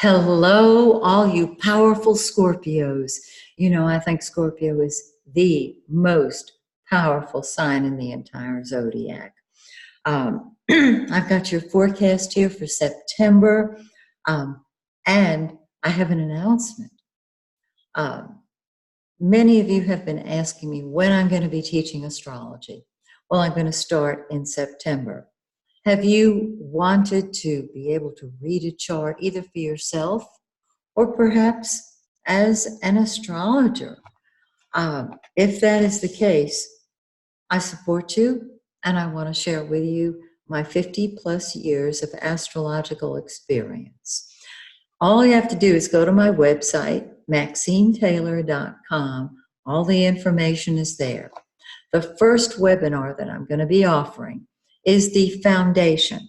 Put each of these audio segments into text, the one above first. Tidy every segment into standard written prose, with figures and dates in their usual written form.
Hello, all you powerful Scorpios. You know, I think Scorpio is the most powerful sign in the entire zodiac. I've got your forecast here for September, and I have an announcement. Many of you have been asking me when I'm going to be teaching astrology. Well, I'm going to start in September. Have you wanted to be able to read a chart either for yourself or perhaps as an astrologer? If that is the case, I support you and I want to share with you my 50 plus years of astrological experience. All you have to do is go to my website, MaxineTaylor.com. All the information is there. The first webinar that I'm going to be offering is the foundation.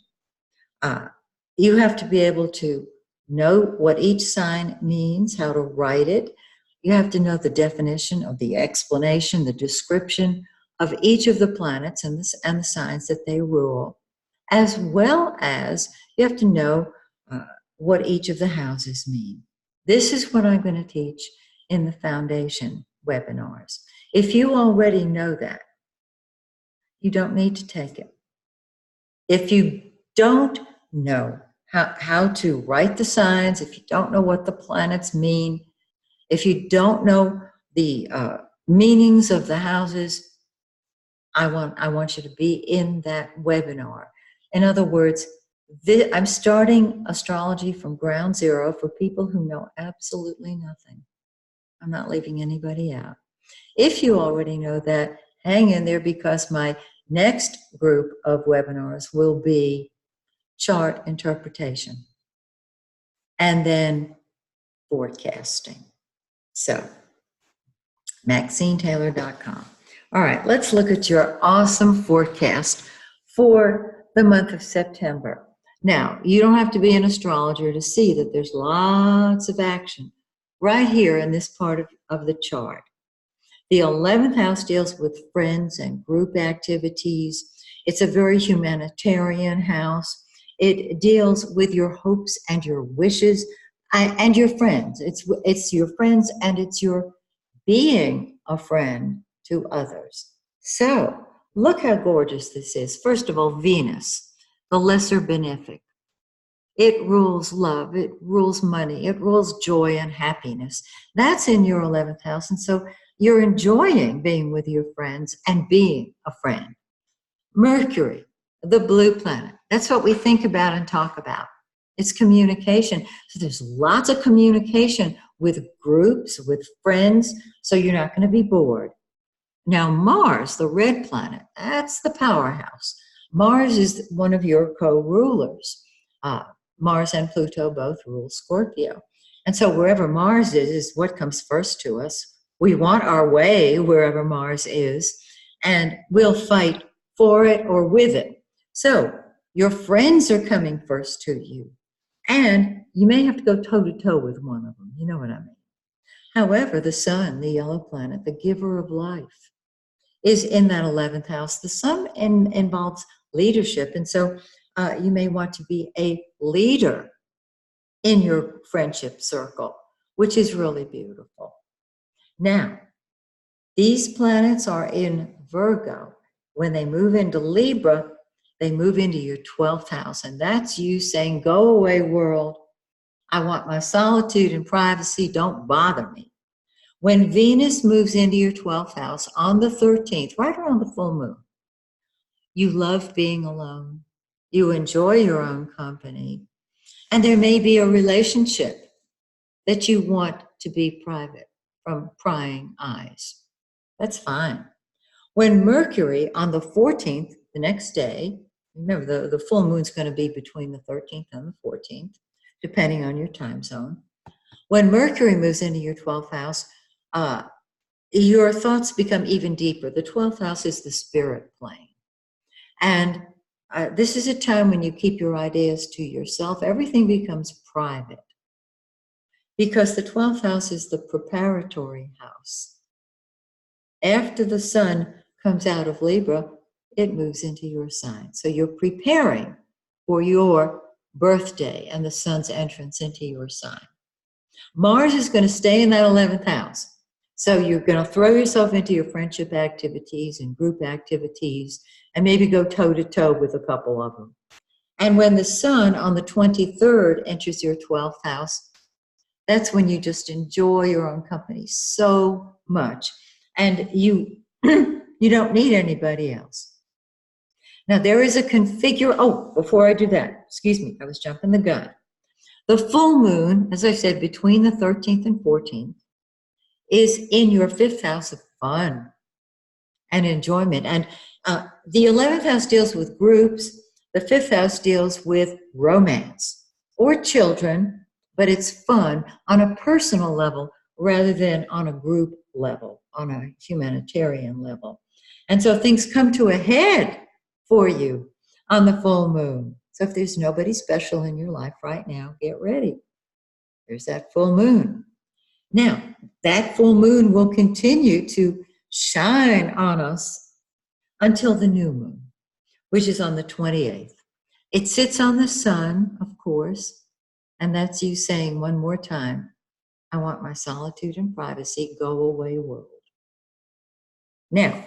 You have to be able to know what each sign means, how to write it. You have to know the definition of the explanation, the description of each of the planets and the signs that they rule, as well as you have to know what each of the houses mean. This is what I'm going to teach in the foundation webinars. If you already know that, you don't need to take it. If you don't know how to write the signs, if you don't know what the planets mean, if you don't know the meanings of the houses, I want you to be in that webinar. In other words, I'm starting astrology from ground zero for people who know absolutely nothing. I'm not leaving anybody out. If you already know that, hang in there, because my next group of webinars will be chart interpretation and then forecasting. So, MaxineTaylor.com. All right, let's look at your awesome forecast for the month of September. Now, you don't have to be an astrologer to see that there's lots of action right here in this part of the chart. The 11th house deals with friends and group activities. It's a very humanitarian house. It deals with your hopes and your wishes and your friends. It's your friends and it's your being a friend to others. So look how gorgeous this is. First of all, Venus, the lesser benefic. It rules love, it rules money, it rules joy and happiness. That's in your 11th house. And so you're enjoying being with your friends and being a friend. Mercury, the blue planet. That's what we think about and talk about. It's communication. So there's lots of communication with groups, with friends, so you're not going to be bored. Now, Mars, the red planet, that's the powerhouse. Mars is one of your co-rulers. Mars and Pluto both rule Scorpio. And so wherever Mars is what comes first to us. We want our way wherever Mars is, and we'll fight for it or with it. So your friends are coming first to you, and you may have to go toe-to-toe with one of them. You know what I mean? However, the sun, the yellow planet, the giver of life, is in that 11th house. The sun involves leadership, and so you may want to be a leader in your friendship circle, which is really beautiful. Now, these planets are in Virgo. When they move into Libra, they move into your 12th house, and that's you saying, go away, world. I want my solitude and privacy. Don't bother me. When Venus moves into your 12th house on the 13th, right around the full moon, you love being alone. You enjoy your own company. And there may be a relationship that you want to be private from prying eyes. That's fine. When Mercury on the 14th, the next day, remember the full moon's going to be between the 13th and the 14th, depending on your time zone. When Mercury moves into your 12th house, your thoughts become even deeper. The 12th house is the spirit plane. And this is a time when you keep your ideas to yourself. Everything becomes private because the 12th house is the preparatory house. After the sun comes out of Libra, it moves into your sign. So you're preparing for your birthday and the sun's entrance into your sign. Mars is going to stay in that 11th house. So you're going to throw yourself into your friendship activities and group activities and maybe go toe to toe with a couple of them. And when the sun on the 23rd enters your 12th house, that's when you just enjoy your own company so much. And you don't need anybody else. Now there is a before I do that, excuse me, I was jumping the gun. The full moon, as I said, between the 13th and 14th, is in your 5th house of fun and enjoyment. And the 11th house deals with groups. The 5th house deals with romance or children, but it's fun on a personal level rather than on a group level, on a humanitarian level. And so things come to a head for you on the full moon. So if there's nobody special in your life right now, get ready. There's that full moon. Now, that full moon will continue to shine on us until the new moon, which is on the 28th. It sits on the sun, of course, and that's you saying one more time, I want my solitude and privacy, go away world. Now,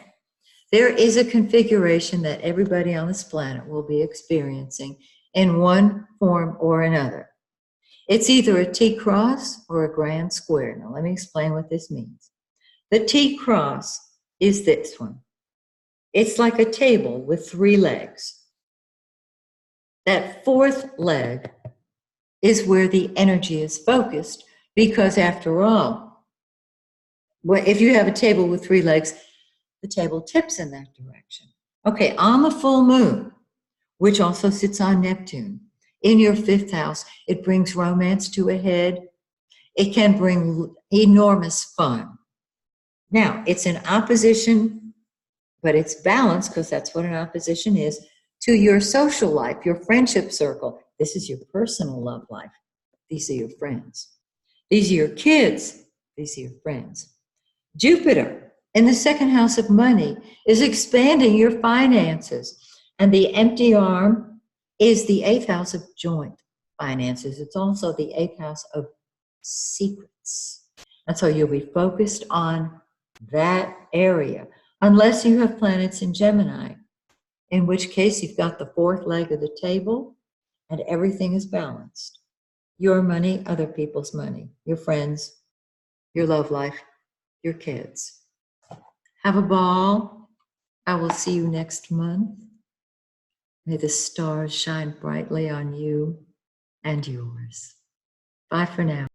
there is a configuration that everybody on this planet will be experiencing in one form or another. It's either a T-cross or a grand square. Now, let me explain what this means. The T-cross is this one. It's like a table with 3 legs. That 4th leg is where the energy is focused because, after all, if you have a table with 3 legs, the table tips in that direction. Okay, on the full moon, which also sits on Neptune, in your 5th house, it brings romance to a head. It can bring enormous fun. Now, it's an opposition, but it's balanced, because that's what an opposition is, to your social life, your friendship circle. This is your personal love life. These are your friends. These are your kids. These are your friends. Jupiter, in the 2nd house of money, is expanding your finances. And the empty arm is the 8th house of joint finances. It's also the 8th house of secrets. And so you'll be focused on that area, unless you have planets in Gemini, in which case you've got the 4th leg of the table and everything is balanced. Your money, other people's money, your friends, your love life, your kids. Have a ball. I will see you next month. May the stars shine brightly on you and yours. Bye for now.